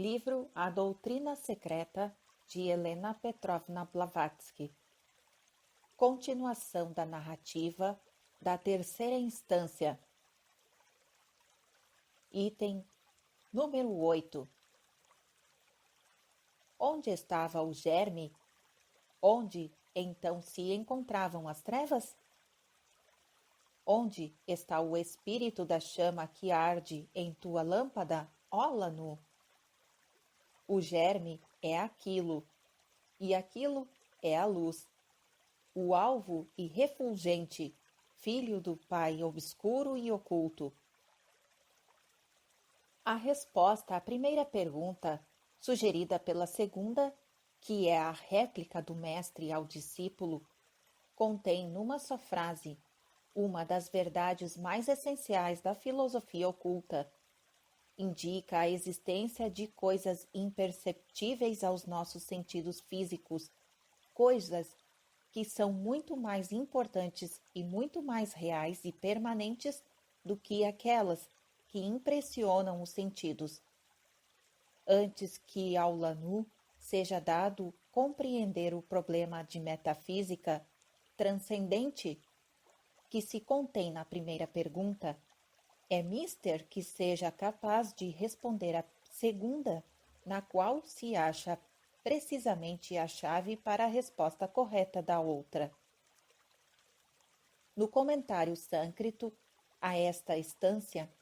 Livro A Doutrina Secreta, de Helena Petrovna Blavatsky. Continuação da narrativa da terceira instância. Item número 8. Onde estava o germe? Onde, então, se encontravam as trevas? Onde está o espírito da chama que arde em tua lâmpada, ó Lanu? O germe é aquilo, e aquilo é a luz, o alvo e refulgente, filho do Pai obscuro e oculto. A resposta à primeira pergunta, sugerida pela segunda, que é a réplica do mestre ao discípulo, contém numa só frase uma das verdades mais essenciais da filosofia oculta. Indica a existência de coisas imperceptíveis aos nossos sentidos físicos, coisas que são muito mais importantes e muito mais reais e permanentes do que aquelas que impressionam os sentidos. Antes que ao Lanu seja dado compreender o problema de metafísica transcendente que se contém na primeira pergunta, é mister que seja capaz de responder a segunda, na qual se acha precisamente a chave para a resposta correta da outra. No comentário sânscrito a esta instância,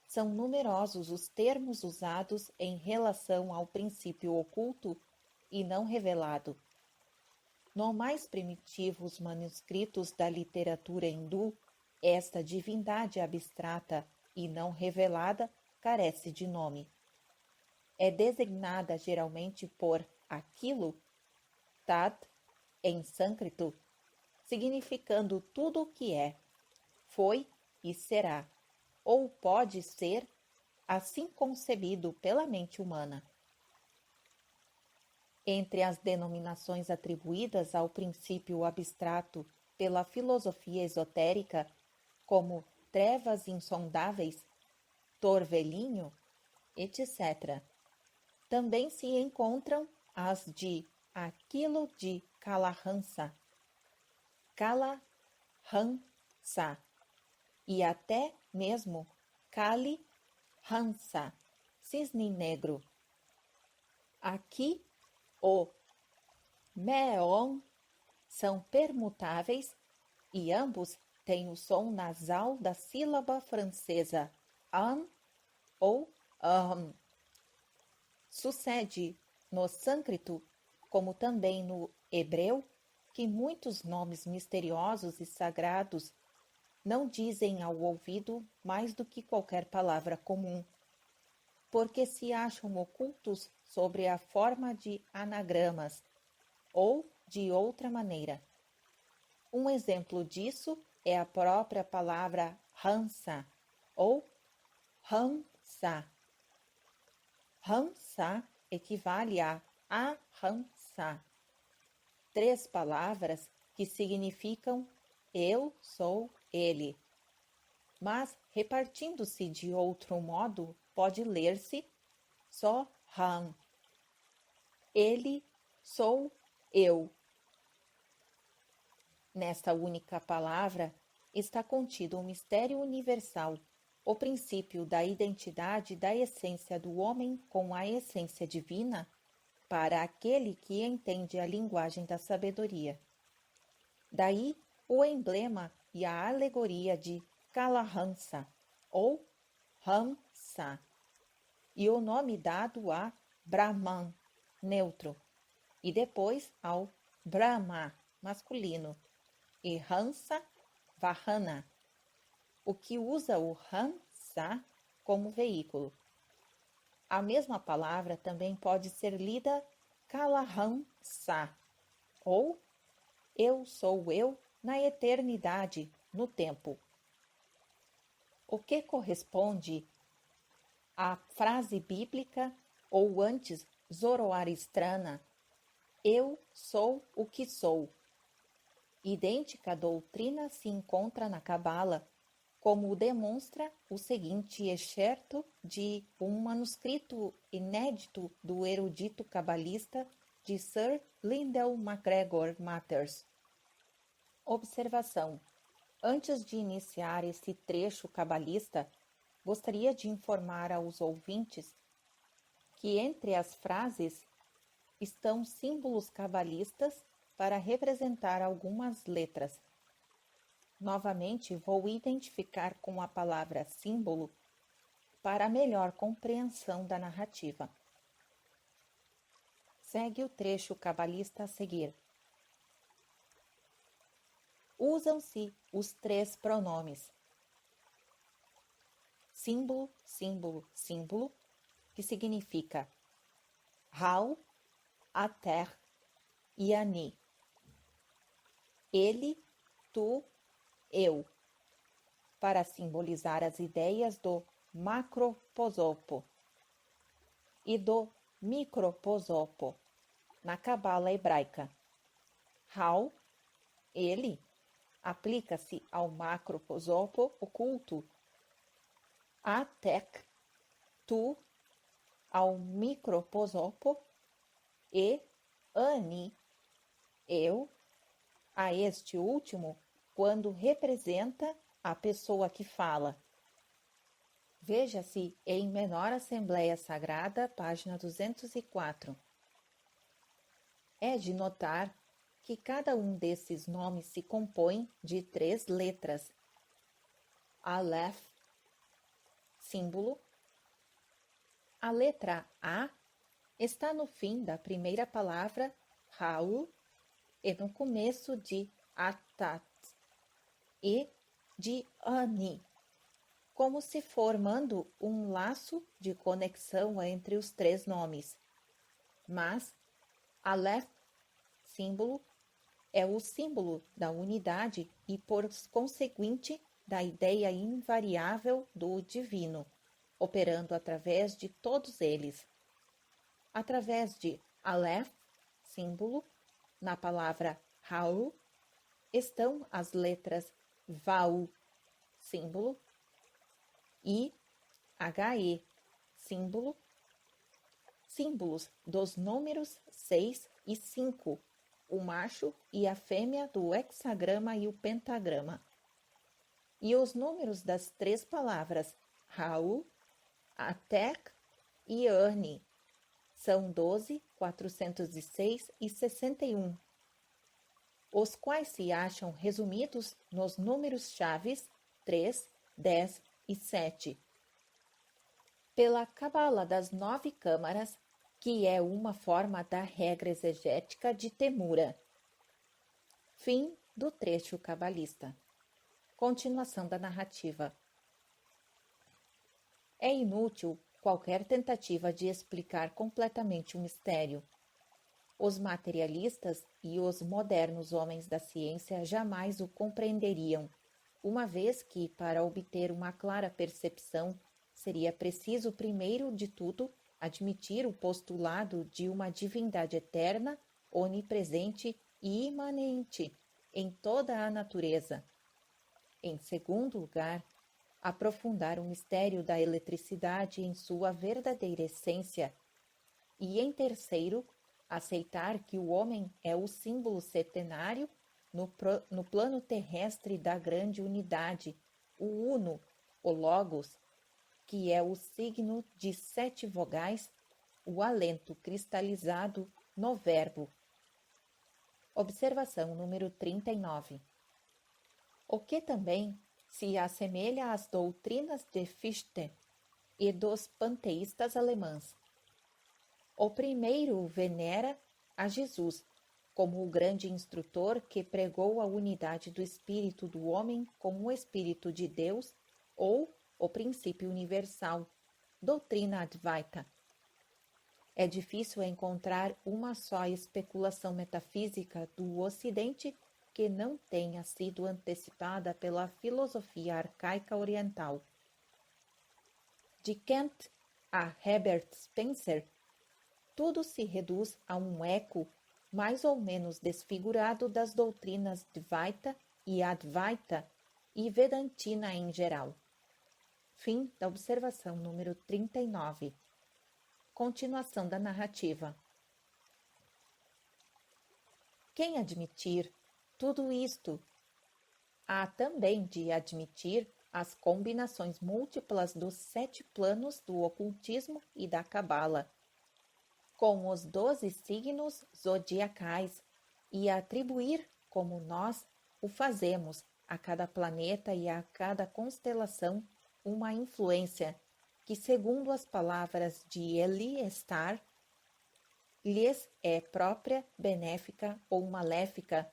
são numerosos os termos usados em relação ao princípio oculto e não revelado. No mais primitivos manuscritos da literatura hindu, esta divindade abstrata e não revelada carece de nome. É designada geralmente por aquilo, tat, em sânscrito, significando tudo o que é, foi e será, ou pode ser, assim concebido pela mente humana. Entre as denominações atribuídas ao princípio abstrato pela filosofia esotérica, como trevas insondáveis, torvelinho, etc., também se encontram as de aquilo de Kalahansa, Kala-Hansa, e até mesmo Kali-Hansa, cisne negro. Aqui, o meon são permutáveis e ambos têm o som nasal da sílaba francesa an ou Sucede no sânscrito, como também no hebreu, que muitos nomes misteriosos e sagrados não dizem ao ouvido mais do que qualquer palavra comum, porque se acham ocultos sobre a forma de anagramas, ou de outra maneira. Um exemplo disso é a própria palavra Hansa, ou Hamsa. Hamsa equivale a Ahamsa, 3 palavras que significam eu sou ele, mas repartindo-se de outro modo pode ler-se só Ham. Ele sou eu. Nesta única palavra está contido um mistério universal, o princípio da identidade da essência do homem com a essência divina, para aquele que entende a linguagem da sabedoria. Daí o emblema e a alegoria de Kalahansa, ou Hamsa, e o nome dado a Brahman, neutro, e depois ao Brahma, masculino, e Hansa, Vahana, o que usa o Hansa como veículo. A mesma palavra também pode ser lida Kalahansa, ou eu sou eu na eternidade, no tempo. O que corresponde à frase bíblica, ou antes zoroastrana, eu sou o que sou. Idêntica doutrina se encontra na Cabala, como demonstra o seguinte excerto de um manuscrito inédito do erudito cabalista de Sir Lyndell MacGregor Matters. Observação: antes de iniciar esse trecho cabalista, gostaria de informar aos ouvintes que entre as frases estão símbolos cabalistas para representar algumas letras. Novamente, vou identificar com a palavra símbolo para melhor compreensão da narrativa. Segue o trecho cabalista a seguir. Usam-se os 3 pronomes símbolo, símbolo, símbolo, que significa Hal, Ater e Ani. Ele, tu, eu, para simbolizar as ideias do macroposopo e do microposopo na cabala hebraica. Hal, ele, aplica-se ao macroposopo oculto. Atek, tu, ao microposopo e Ani, eu, a este último, quando representa a pessoa que fala. Veja-se em Menor Assembleia Sagrada, página 204. É de notar que cada um desses nomes se compõe de 3 letras. Aleph, símbolo. A letra A está no fim da primeira palavra Raul e no começo de Atat e de Ani, como se formando um laço de conexão entre os 3 nomes. Mas Aleph, símbolo, é o símbolo da unidade e, por conseguinte, da ideia invariável do divino, operando através de todos eles. Através de Aleph, símbolo, na palavra Raul, estão as letras Vau, símbolo, e HE, símbolo, símbolos dos números 6 e 5, o macho e a fêmea do hexagrama e o pentagrama. E os números das 3 palavras Raul, Atek e Ani são 12, 406 e 61, os quais se acham resumidos nos números chaves 3, 10 e 7. Pela Cabala das 9 câmaras, que é uma forma da regra exegética de Temura. Fim do trecho cabalista. Continuação da narrativa. É inútil qualquer tentativa de explicar completamente o mistério. Os materialistas e os modernos homens da ciência jamais o compreenderiam, uma vez que, para obter uma clara percepção, seria preciso, primeiro de tudo, admitir o postulado de uma divindade eterna, onipresente e imanente em toda a natureza. Em segundo lugar, aprofundar o mistério da eletricidade em sua verdadeira essência. E, em terceiro, aceitar que o homem é o símbolo setenário no plano terrestre da grande unidade, o Uno, o Logos, que é o signo de 7 vogais, o alento cristalizado no verbo. Observação número 39. O que também se assemelha às doutrinas de Fichte e dos panteístas alemães. O primeiro venera a Jesus como o grande instrutor que pregou a unidade do espírito do homem como o espírito de Deus ou o princípio universal, doutrina Advaita. É difícil encontrar uma só especulação metafísica do Ocidente que não tenha sido antecipada pela filosofia arcaica oriental. De Kant a Herbert Spencer, tudo se reduz a um eco mais ou menos desfigurado das doutrinas Dvaita e Advaita e Vedantina em geral. Fim da observação número 39. Continuação da narrativa. Quem admitir tudo isto, há também de admitir as combinações múltiplas dos 7 planos do ocultismo e da cabala, com os 12 signos zodiacais, e atribuir, como nós o fazemos, a cada planeta e a cada constelação uma influência que, segundo as palavras de Eliestar, lhes é própria, benéfica ou maléfica,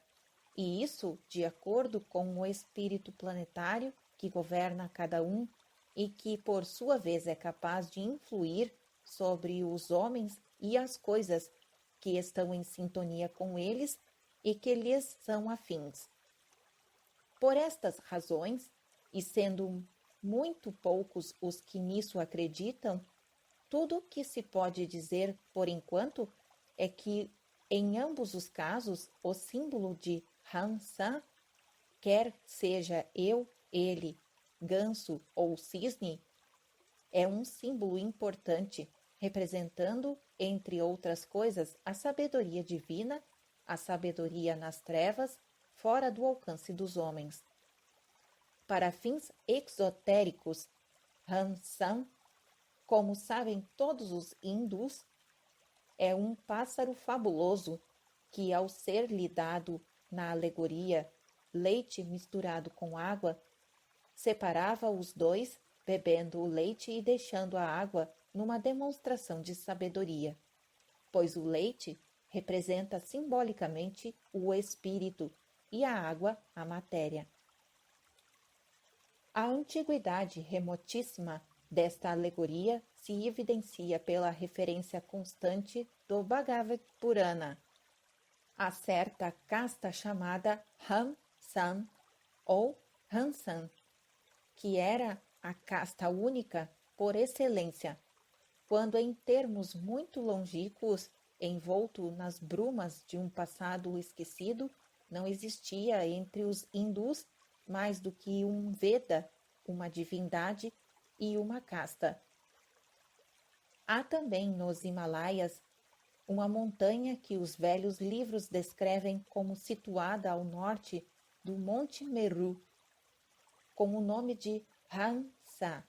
e isso de acordo com o espírito planetário que governa cada um e que, por sua vez, é capaz de influir sobre os homens e as coisas que estão em sintonia com eles e que lhes são afins. Por estas razões, e sendo muito poucos os que nisso acreditam, tudo o que se pode dizer por enquanto é que, em ambos os casos, o símbolo de Hansa, quer seja eu, ele, ganso ou cisne, é um símbolo importante, representando, entre outras coisas, a sabedoria divina, a sabedoria nas trevas, fora do alcance dos homens. Para fins exotéricos, Hansan, como sabem todos os hindus, é um pássaro fabuloso que, ao ser-lhe dado na alegoria leite misturado com água, separava os dois, bebendo o leite e deixando a água numa demonstração de sabedoria, pois o leite representa simbolicamente o espírito e a água a matéria. A antiguidade remotíssima desta alegoria se evidencia pela referência constante do Bhagavad Purana a certa casta chamada Hamsan ou Hansan, que era a casta única por excelência, quando em termos muito longínquos, envolto nas brumas de um passado esquecido, não existia entre os hindus mais do que um Veda, uma divindade e uma casta. Há também nos Himalaias uma montanha que os velhos livros descrevem como situada ao norte do Monte Meru, com o nome de Hamsa,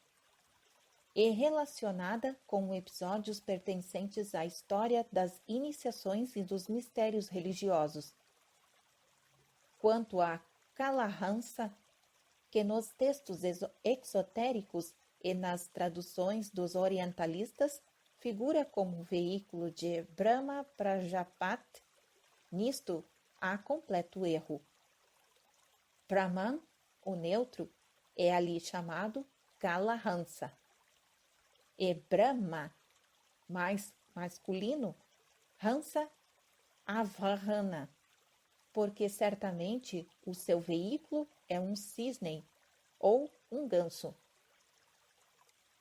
e relacionada com episódios pertencentes à história das iniciações e dos mistérios religiosos. Quanto a Kalahansa, que nos textos exotéricos e nas traduções dos orientalistas figura como veículo de Brahma Prajapati, nisto há completo erro. Brahman, o neutro, é ali chamado Kalahansa, e Brahma, mais masculino, Hansa Avarana, porque certamente o seu veículo é um cisne ou um ganso.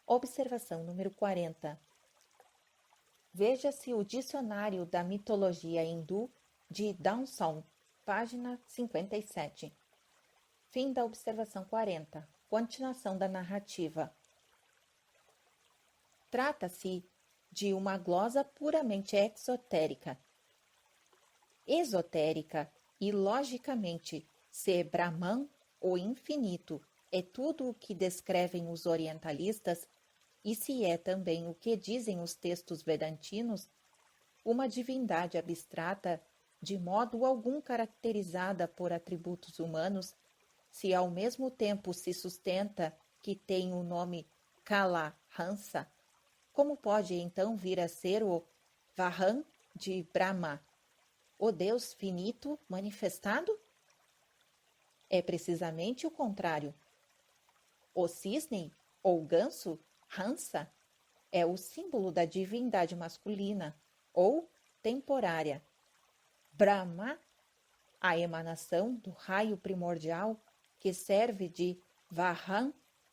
Observação número 40. Veja-se o Dicionário da Mitologia Hindu de Dawson, página 57. Fim da observação 40. Continuação da narrativa. Trata-se de uma glosa puramente exotérica. Esotérica e, logicamente, se Brahman, o infinito, é tudo o que descrevem os orientalistas, e se é também o que dizem os textos vedantinos, uma divindade abstrata, de modo algum caracterizada por atributos humanos, se ao mesmo tempo se sustenta que tem o nome Kala-Hansa, como pode então vir a ser o Vahan de Brahma, o Deus finito manifestado? É precisamente o contrário. O cisne, ou ganso, Hansa, é o símbolo da divindade masculina, ou temporária. Brahma, a emanação do raio primordial, que serve de Vahan,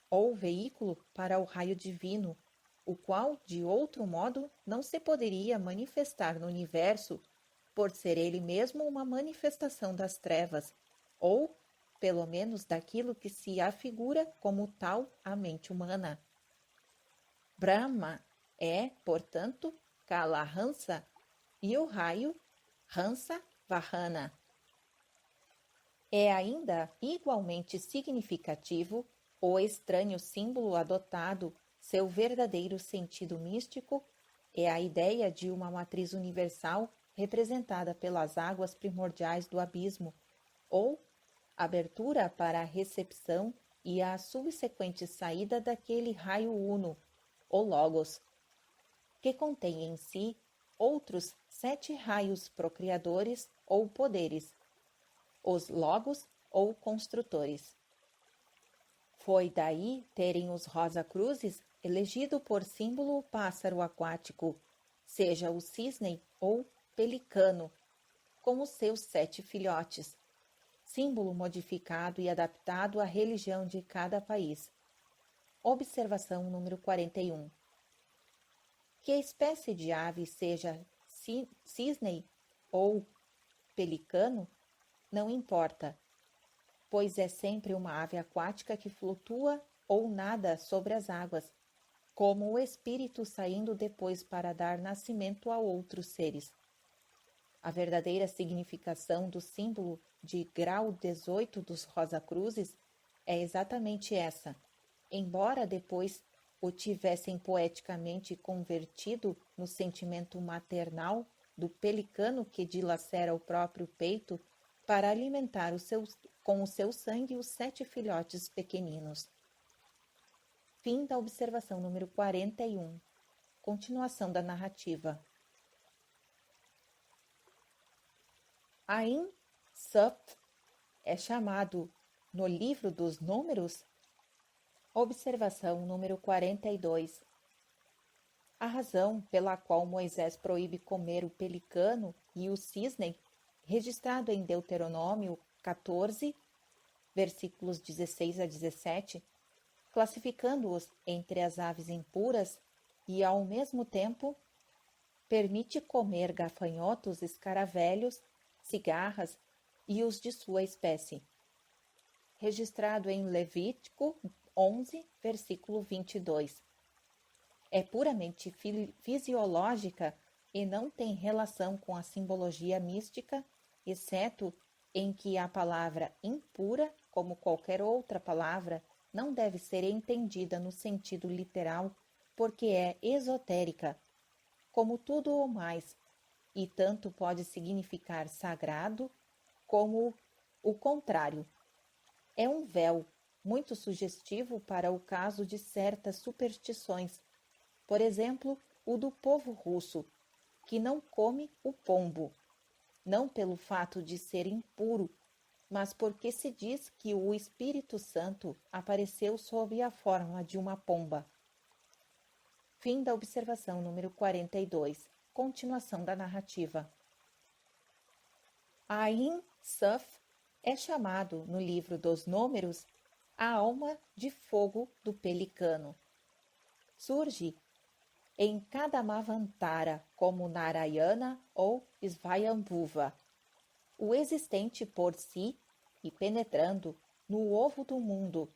ou veículo para o raio divino, o qual, de outro modo, não se poderia manifestar no universo, por ser ele mesmo uma manifestação das trevas, ou pelo menos daquilo que se afigura como tal à mente humana. Brahma é, portanto, Kalahansa e o raio Hansa Vahana. É ainda igualmente significativo o estranho símbolo adotado, seu verdadeiro sentido místico é a ideia de uma matriz universal representada pelas águas primordiais do abismo, ou abertura para a recepção e a subsequente saída daquele raio uno, o Logos, que contém em si outros 7 raios procriadores ou poderes, os Logos ou construtores. Foi daí terem os Rosa-Cruzes elegido por símbolo o pássaro aquático, seja o cisne ou pelicano, com os seus 7 filhotes, símbolo modificado e adaptado à religião de cada país. Observação número 41. Que a espécie de ave seja cisne ou pelicano, não importa, pois é sempre uma ave aquática que flutua ou nada sobre as águas, como o espírito saindo depois para dar nascimento a outros seres. A verdadeira significação do símbolo de grau 18 dos Rosa-Cruzes é exatamente essa, embora depois o tivessem poeticamente convertido no sentimento maternal do pelicano que dilacera o próprio peito para alimentar com o seu sangue os 7 filhotes pequeninos. Fim da observação número 41. Continuação da narrativa. Ain Sup é chamado no livro dos números. Observação número 42. A razão pela qual Moisés proíbe comer o pelicano e o cisne, registrado em Deuteronômio 14, versículos 16 a 17, classificando-os entre as aves impuras e, ao mesmo tempo, permite comer gafanhotos, escaravelhos, cigarras e os de sua espécie. Registrado em Levítico 11, versículo 22. É puramente fisiológica e não tem relação com a simbologia mística, exceto em que a palavra impura, como qualquer outra palavra, não deve ser entendida no sentido literal, porque é esotérica, como tudo o mais, e tanto pode significar sagrado como o contrário. É um véu muito sugestivo para o caso de certas superstições, por exemplo, o do povo russo, que não come o pombo, não pelo fato de ser impuro, mas porque se diz que o Espírito Santo apareceu sob a forma de uma pomba. Fim da observação número 42. Continuação da narrativa. Ain Suf é chamado, no livro dos Números, a alma de fogo do pelicano. Surge em Kadamavantara como Narayana ou Svayambhuva, o existente por si e penetrando no ovo do mundo.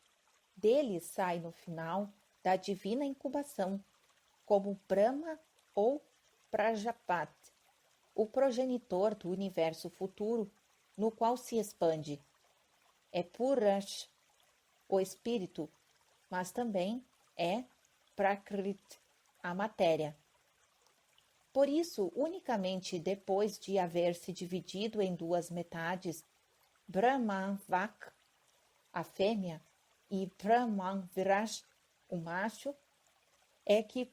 Dele sai no final da divina incubação, como Brahma ou Prajapat, o progenitor do universo futuro, no qual se expande. É Purash, o espírito, mas também é Prakrit, a matéria. Por isso, unicamente depois de haver se dividido em 2 metades, Brahman Vak, a fêmea, e Brahman Virash, o macho, é que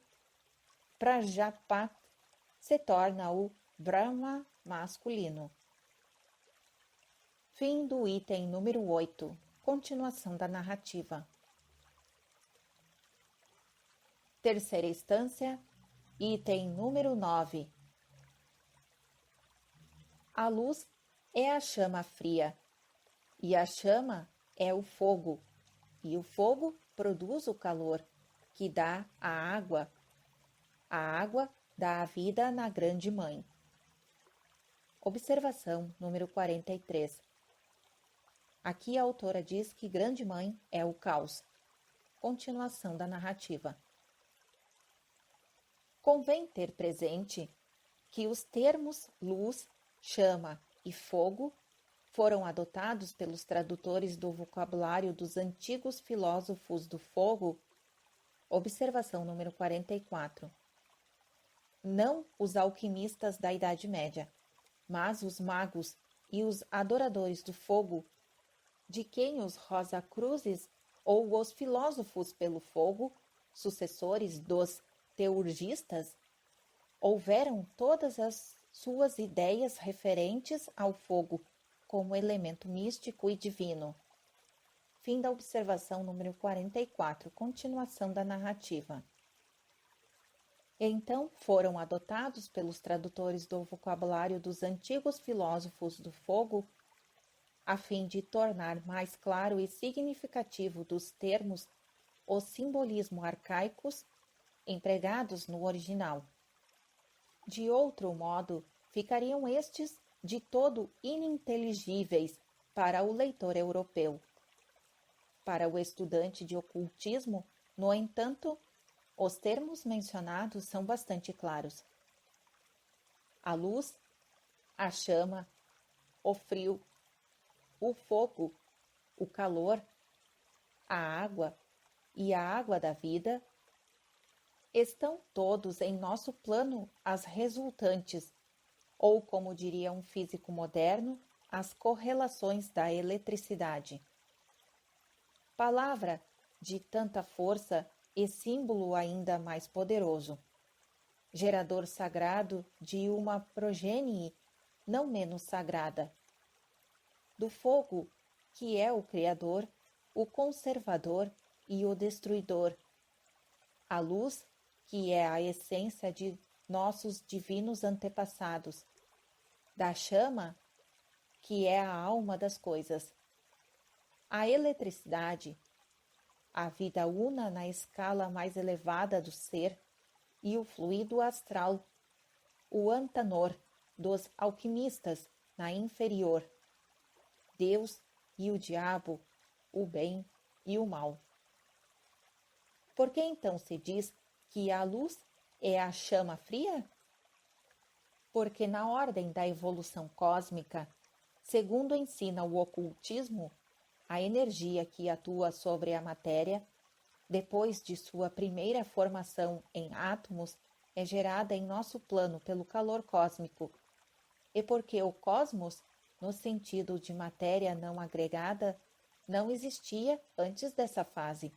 Prajapat se torna o Brahma masculino. Fim do item número 8. Continuação da narrativa. Terceira instância, item número 9. A luz é a chama fria, e a chama é o fogo, e o fogo produz o calor, que dá a água. A água dá a vida na grande mãe. Observação número 43. Aqui a autora diz que Grande Mãe é o caos. Continuação da narrativa. Convém ter presente que os termos luz, chama e fogo foram adotados pelos tradutores do vocabulário dos antigos filósofos do fogo. Observação número 44. Não os alquimistas da Idade Média, mas os magos e os adoradores do fogo, de quem os Rosacruzes ou os filósofos pelo fogo, sucessores dos teurgistas, houveram todas as suas ideias referentes ao fogo como elemento místico e divino. Fim da observação número 44, continuação da narrativa. Então foram adotados pelos tradutores do vocabulário dos antigos filósofos do fogo, a fim de tornar mais claro e significativo dos termos os simbolismos arcaicos empregados no original. De outro modo, ficariam estes de todo ininteligíveis para o leitor europeu. Para o estudante de ocultismo, no entanto, os termos mencionados são bastante claros. A luz, a chama, o frio, o fogo, o calor, a água e a água da vida estão todos em nosso plano as resultantes, ou como diria um físico moderno, as correlações da eletricidade. Palavra de tanta força e símbolo ainda mais poderoso, gerador sagrado de uma progenie não menos sagrada. Do fogo, que é o Criador, o conservador e o destruidor. A luz, que é a essência de nossos divinos antepassados. Da chama, que é a alma das coisas. A eletricidade, a vida una na escala mais elevada do ser, e o fluido astral, o antanor dos alquimistas na inferior. Deus e o diabo, o bem e o mal. Por que então se diz que a luz é a chama fria? Porque na ordem da evolução cósmica, segundo ensina o ocultismo, a energia que atua sobre a matéria, depois de sua primeira formação em átomos, é gerada em nosso plano pelo calor cósmico, e porque o cosmos, no sentido de matéria não agregada, não existia antes dessa fase.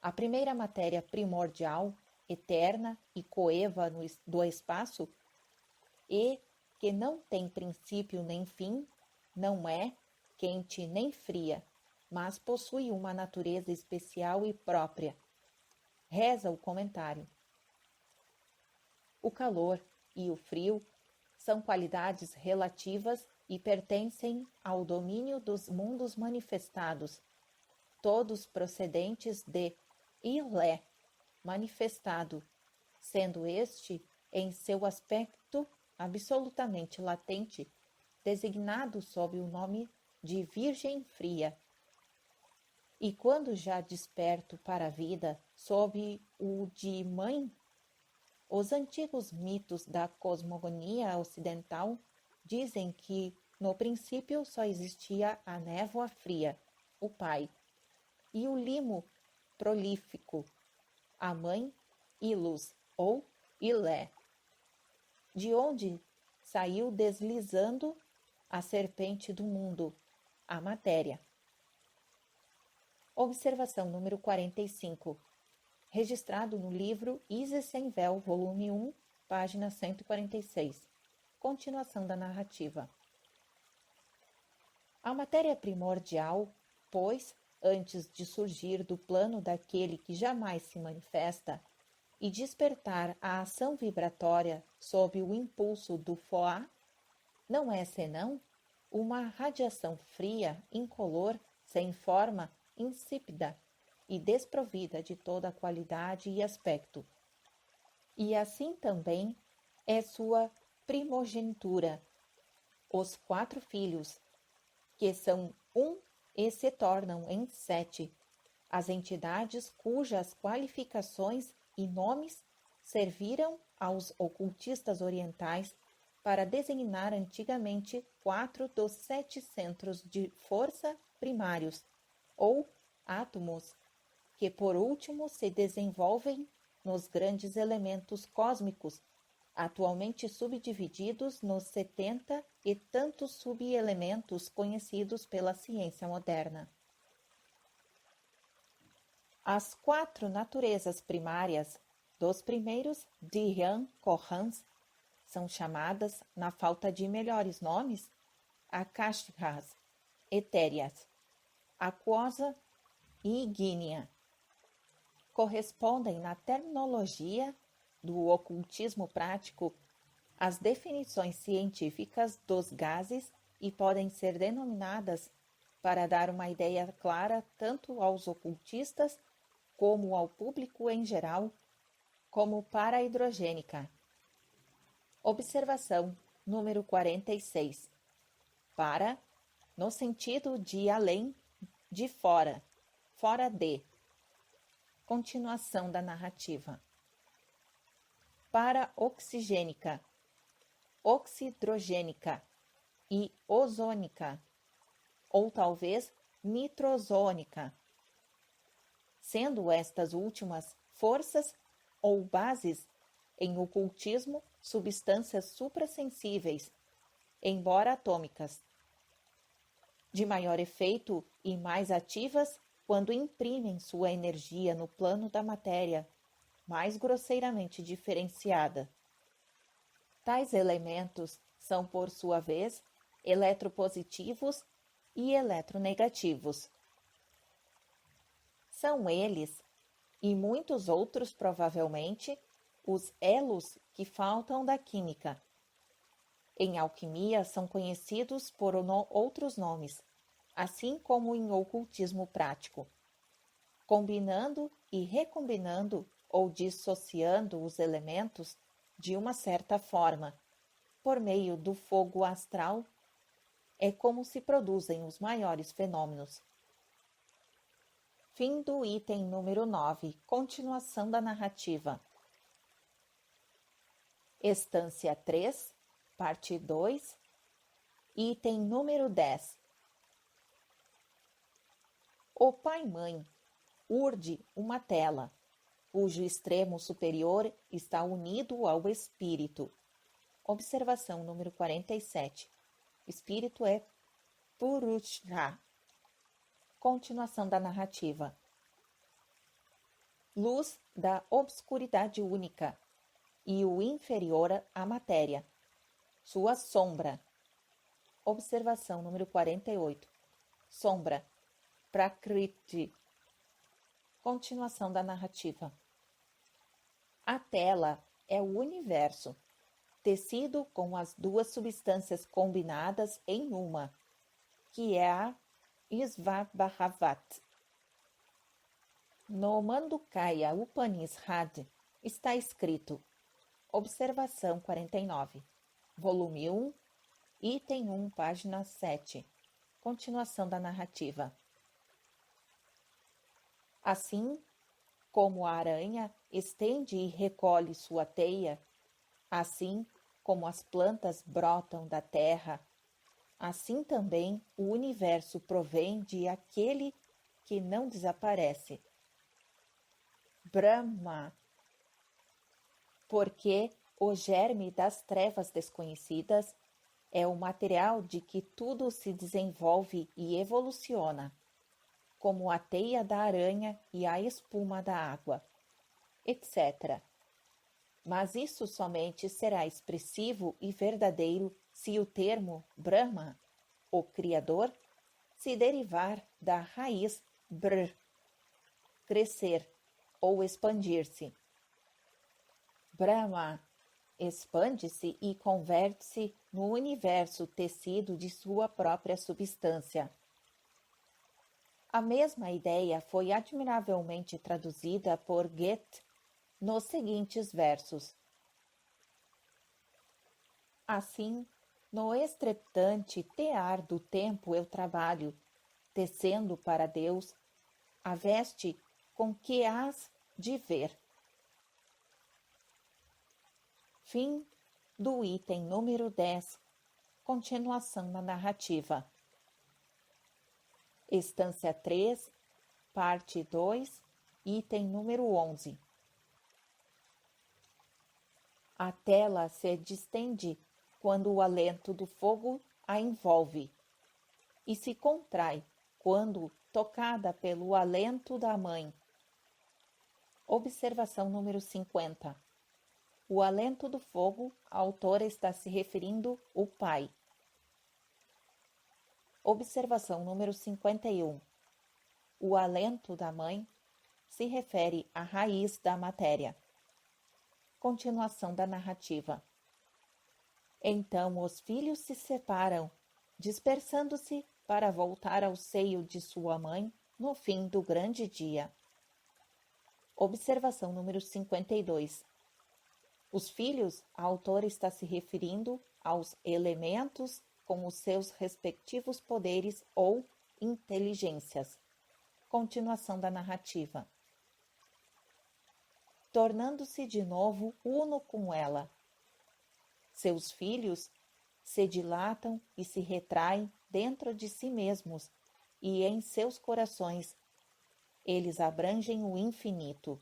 A primeira matéria primordial, eterna e coeva do espaço, e que não tem princípio nem fim, não é quente nem fria, mas possui uma natureza especial e própria. Reza o comentário. O calor e o frio são qualidades relativas e pertencem ao domínio dos mundos manifestados, todos procedentes de Ilé, manifestado, sendo este, em seu aspecto absolutamente latente, designado sob o nome de Virgem Fria. E quando já desperto para a vida, sob o de Mãe, os antigos mitos da cosmogonia ocidental dizem que, no princípio, só existia a névoa fria, o Pai, e o limo prolífico, a Mãe Ilus, ou Ilé, de onde saiu deslizando a serpente do mundo, a matéria. Observação número 45. Registrado no livro Isis Sem Véu, volume 1, página 146. Continuação da narrativa. A matéria primordial, pois, antes de surgir do plano daquele que jamais se manifesta e despertar a ação vibratória sob o impulso do Foá, não é senão uma radiação fria, incolor, sem forma, insípida e desprovida de toda qualidade e aspecto. E assim também é sua primogenitura, os 4 filhos, que são um e se tornam em 7 as entidades cujas qualificações e nomes serviram aos ocultistas orientais para designar antigamente 4 dos 7 centros de força primários, ou átomos, que por último se desenvolvem nos grandes elementos cósmicos, atualmente subdivididos nos 70 e tantos subelementos conhecidos pela ciência moderna. As 4 naturezas primárias dos primeiros Dhyan Kohans são chamadas, na falta de melhores nomes, Akashas, etéreas, aquosa e ígnea. Correspondem na terminologia do ocultismo prático às definições científicas dos gases e podem ser denominadas, para dar uma ideia clara tanto aos ocultistas como ao público em geral, como para-hidrogênica. Observação número 46. Para, no sentido de além, de fora, fora de. Continuação da narrativa. Para-oxigênica, oxidrogênica e ozônica, ou talvez nitrozônica, sendo estas últimas forças ou bases em ocultismo substâncias suprassensíveis, embora atômicas, de maior efeito e mais ativas quando imprimem sua energia no plano da matéria, mais grosseiramente diferenciada. Tais elementos são, por sua vez, eletropositivos e eletronegativos. São eles, e muitos outros provavelmente, os elos que faltam da química. Em alquimia são conhecidos por outros nomes, assim como em ocultismo prático. Combinando e recombinando ou dissociando os elementos de uma certa forma, por meio do fogo astral, é como se produzem os maiores fenômenos. Fim do item número 9. Continuação da narrativa. Estância 3, parte 2, item número 10. O pai-mãe urde uma tela, cujo extremo superior está unido ao espírito. Observação número 47. Espírito é Purusha. Continuação da narrativa. Luz da obscuridade única e o inferior à matéria. Sua sombra. Observação número 48. Sombra. Prakriti. Continuação da narrativa. A tela é o universo, tecido com as duas substâncias combinadas em uma, que é a Svabhavat. No Mandukya Upanishad está escrito, observação 49, volume 1, item 1, página 7, continuação da narrativa. Assim como a aranha estende e recolhe sua teia, assim como as plantas brotam da terra, assim também o universo provém de aquele que não desaparece. Brahma. Porque o germe das trevas desconhecidas é o material de que tudo se desenvolve e evoluciona, como a teia da aranha e a espuma da água, etc. Mas isso somente será expressivo e verdadeiro se o termo Brahma, o Criador, se derivar da raiz Br, crescer ou expandir-se. Brahma expande-se e converte-se no universo tecido de sua própria substância. A mesma ideia foi admiravelmente traduzida por Goethe nos seguintes versos. Assim, no estrepitante tear do tempo eu trabalho, tecendo para Deus a veste com que hás de ver. Fim do item número 10. Continuação na narrativa. Estância 3, parte 2, item número 11. A tela se distende quando o alento do fogo a envolve e se contrai quando tocada pelo alento da mãe. Observação número 50. O alento do fogo, a autora está se referindo ao pai. Observação número 51. O alento da mãe se refere à raiz da matéria. Continuação da narrativa. Então os filhos se separam, dispersando-se para voltar ao seio de sua mãe no fim do grande dia. Observação número 52. Os filhos, a autora está se referindo aos elementos com os seus respectivos poderes ou inteligências. Continuação da narrativa. Tornando-se de novo uno com ela. Seus filhos se dilatam e se retraem dentro de si mesmos e em seus corações. Eles abrangem o infinito.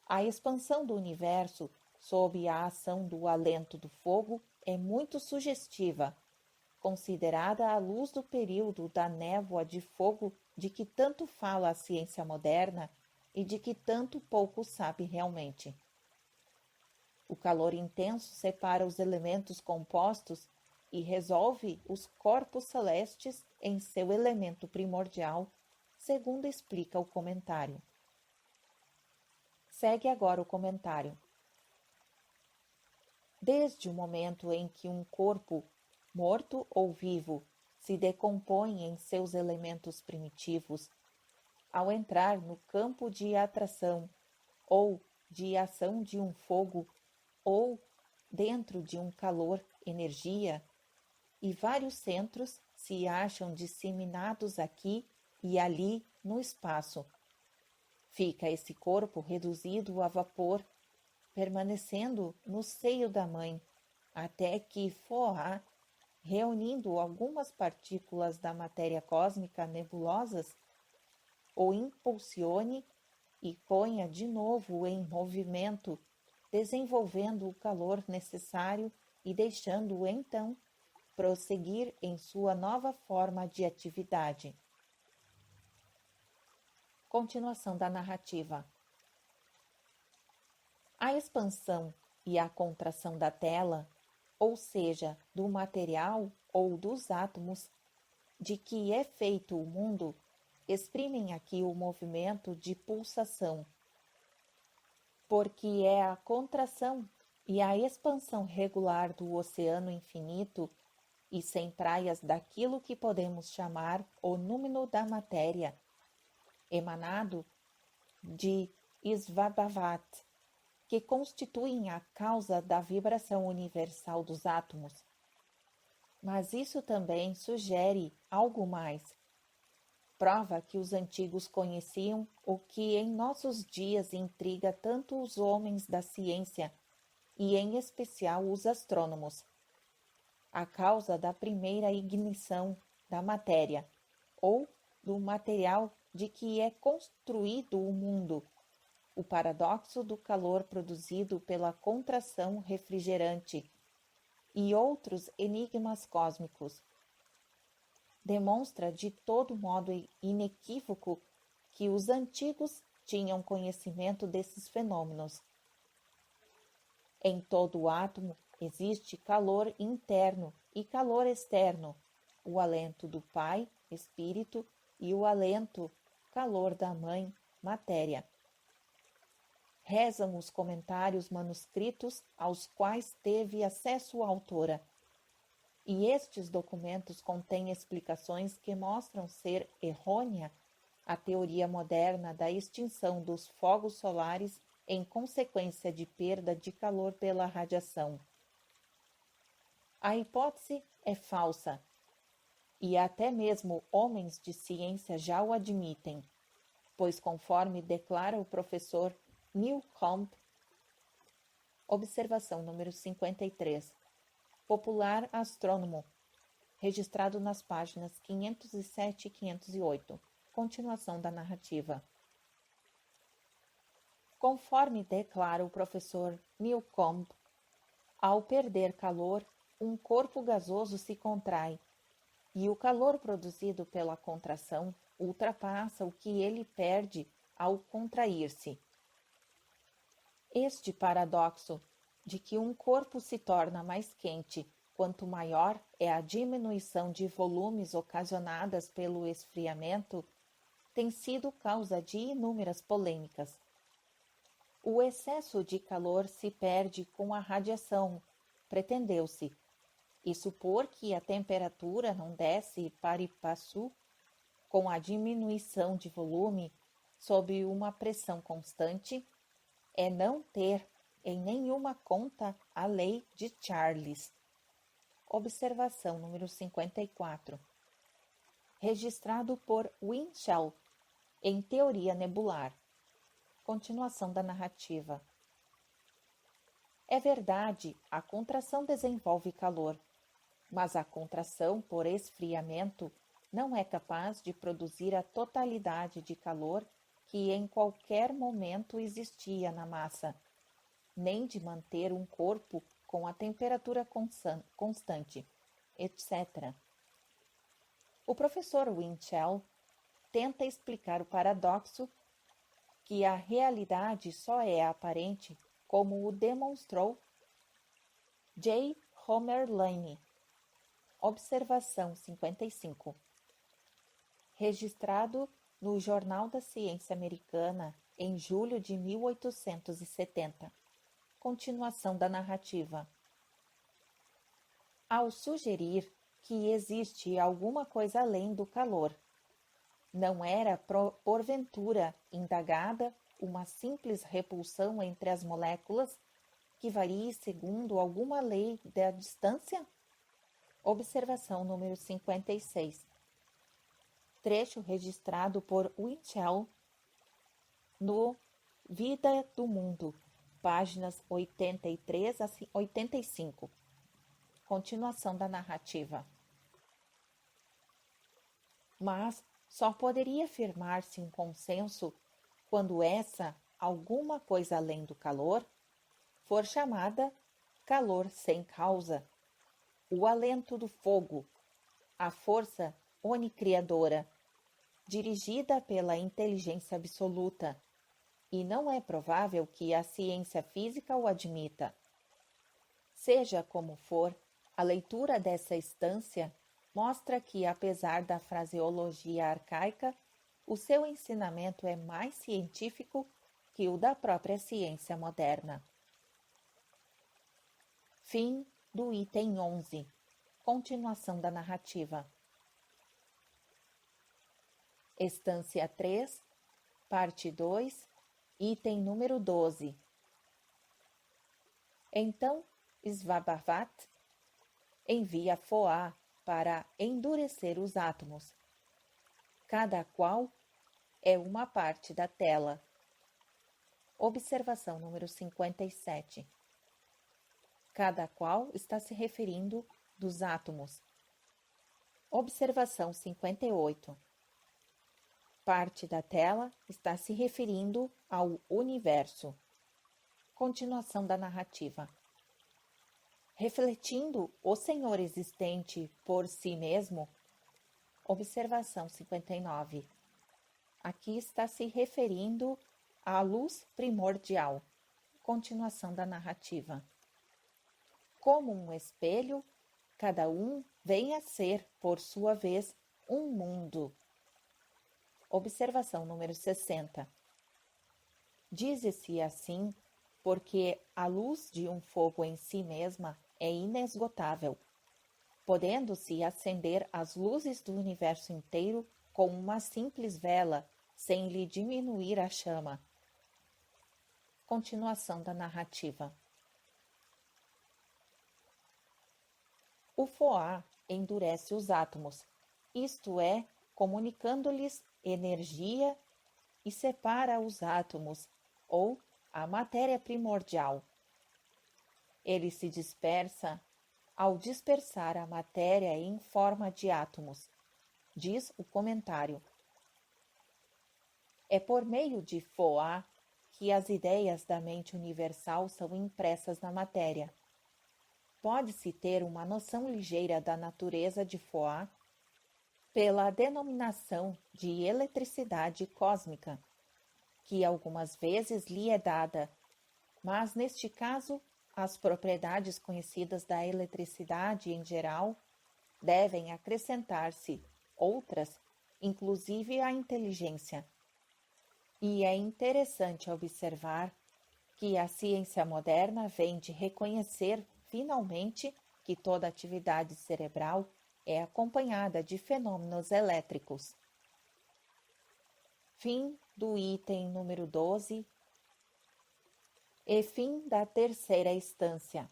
A expansão do universo sob a ação do alento do fogo é muito sugestiva, considerada à luz do período da névoa de fogo de que tanto fala a ciência moderna e de que tanto pouco sabe realmente. O calor intenso separa os elementos compostos e resolve os corpos celestes em seu elemento primordial, segundo explica o comentário. Segue agora o comentário. Desde o momento em que um corpo, morto ou vivo, se decompõe em seus elementos primitivos, ao entrar no campo de atração ou de ação de um fogo ou dentro de um calor, energia, e vários centros se acham disseminados aqui e ali no espaço. Fica esse corpo reduzido a vapor, permanecendo no seio da mãe, até que Foá, reunindo algumas partículas da matéria cósmica nebulosas, o impulsione e ponha de novo em movimento, desenvolvendo o calor necessário e deixando-o então prosseguir em sua nova forma de atividade. Continuação da narrativa. A expansão e a contração da tela, ou seja, do material ou dos átomos de que é feito o mundo, exprimem aqui o movimento de pulsação, porque é a contração e a expansão regular do oceano infinito e sem praias daquilo que podemos chamar o número da matéria, emanado de Svabhavat, que constituem a causa da vibração universal dos átomos. Mas isso também sugere algo mais. Prova que os antigos conheciam o que em nossos dias intriga tanto os homens da ciência, e em especial os astrônomos. A causa da primeira ignição da matéria, ou do material de que é construído o mundo, o paradoxo do calor produzido pela contração refrigerante, e outros enigmas cósmicos. Demonstra de todo modo inequívoco que os antigos tinham conhecimento desses fenômenos. Em todo átomo existe calor interno e calor externo, o alento do Pai, Espírito, e o alento, calor da Mãe, Matéria. Rezam os comentários manuscritos aos quais teve acesso a autora. E estes documentos contêm explicações que mostram ser errônea a teoria moderna da extinção dos fogos solares em consequência de perda de calor pela radiação. A hipótese é falsa. e até mesmo homens de ciência já o admitem, pois conforme declara o professor Newcomb, observação número 53, popular astrônomo, registrado nas páginas 507 e 508, continuação da narrativa. Conforme declara o professor Newcomb, ao perder calor, um corpo gasoso se contrai, e o calor produzido pela contração ultrapassa o que ele perde ao contrair-se. Este paradoxo de que um corpo se torna mais quente quanto maior é a diminuição de volumes ocasionadas pelo esfriamento tem sido causa de inúmeras polêmicas. O excesso de calor se perde com a radiação, pretendeu-se, e supor que a temperatura não desce pari passu com a diminuição de volume sob uma pressão constante é não ter em nenhuma conta a lei de Charles. Observação número 54. Registrado por Winchell em Teoria Nebular. Continuação da narrativa. É verdade, a contração desenvolve calor, mas a contração por esfriamento não é capaz de produzir a totalidade de calor que em qualquer momento existia na massa, nem de manter um corpo com a temperatura constante, etc. O professor Winchell tenta explicar o paradoxo que a realidade só é aparente, como o demonstrou J. Homer Lane. Observação 55. Registrado no Jornal da Ciência Americana em julho de 1870. Continuação da narrativa. Ao sugerir que existe alguma coisa além do calor, não era, porventura, indagada uma simples repulsão entre as moléculas que varie segundo alguma lei da distância? Observação número 56. Trecho registrado por Winchell no Vida do Mundo, páginas 83 a 85. Continuação da narrativa. Mas só poderia firmar-se um consenso quando essa alguma coisa além do calor for chamada calor sem causa, o alento do fogo, a força onicriadora, dirigida pela inteligência absoluta, e não é provável que a ciência física o admita. Seja como for, a leitura dessa instância mostra que, apesar da fraseologia arcaica, o seu ensinamento é mais científico que o da própria ciência moderna. Fim do item 11. Continuação da narrativa. Estância 3, parte 2, item número 12. Então, Svabhavat envia Foa para endurecer os átomos. Cada qual é uma parte da tela. Observação número 57. Cada qual está se referindo dos átomos. Observação 58. Parte da tela está se referindo ao universo. Continuação da narrativa. Refletindo o Senhor existente por si mesmo. Observação 59. Aqui está se referindo à luz primordial. Continuação da narrativa. Como um espelho, cada um vem a ser, por sua vez, um mundo. Observação número 60. Diz-se assim porque a luz de um fogo em si mesma é inesgotável, podendo-se acender as luzes do universo inteiro com uma simples vela, sem lhe diminuir a chama. Continuação da narrativa. O Foa endurece os átomos, isto é, comunicando-lhes energia, e separa os átomos, ou a matéria primordial. Ele se dispersa ao dispersar a matéria em forma de átomos, diz o comentário. É por meio de Foá que as ideias da mente universal são impressas na matéria. Pode-se ter uma noção ligeira da natureza de Foá pela denominação de eletricidade cósmica, que algumas vezes lhe é dada, mas neste caso as propriedades conhecidas da eletricidade em geral devem acrescentar-se outras, inclusive a inteligência. E é interessante observar que a ciência moderna vem de reconhecer finalmente que toda atividade cerebral é acompanhada de fenômenos elétricos. Fim do item número 12 e fim da terceira instância.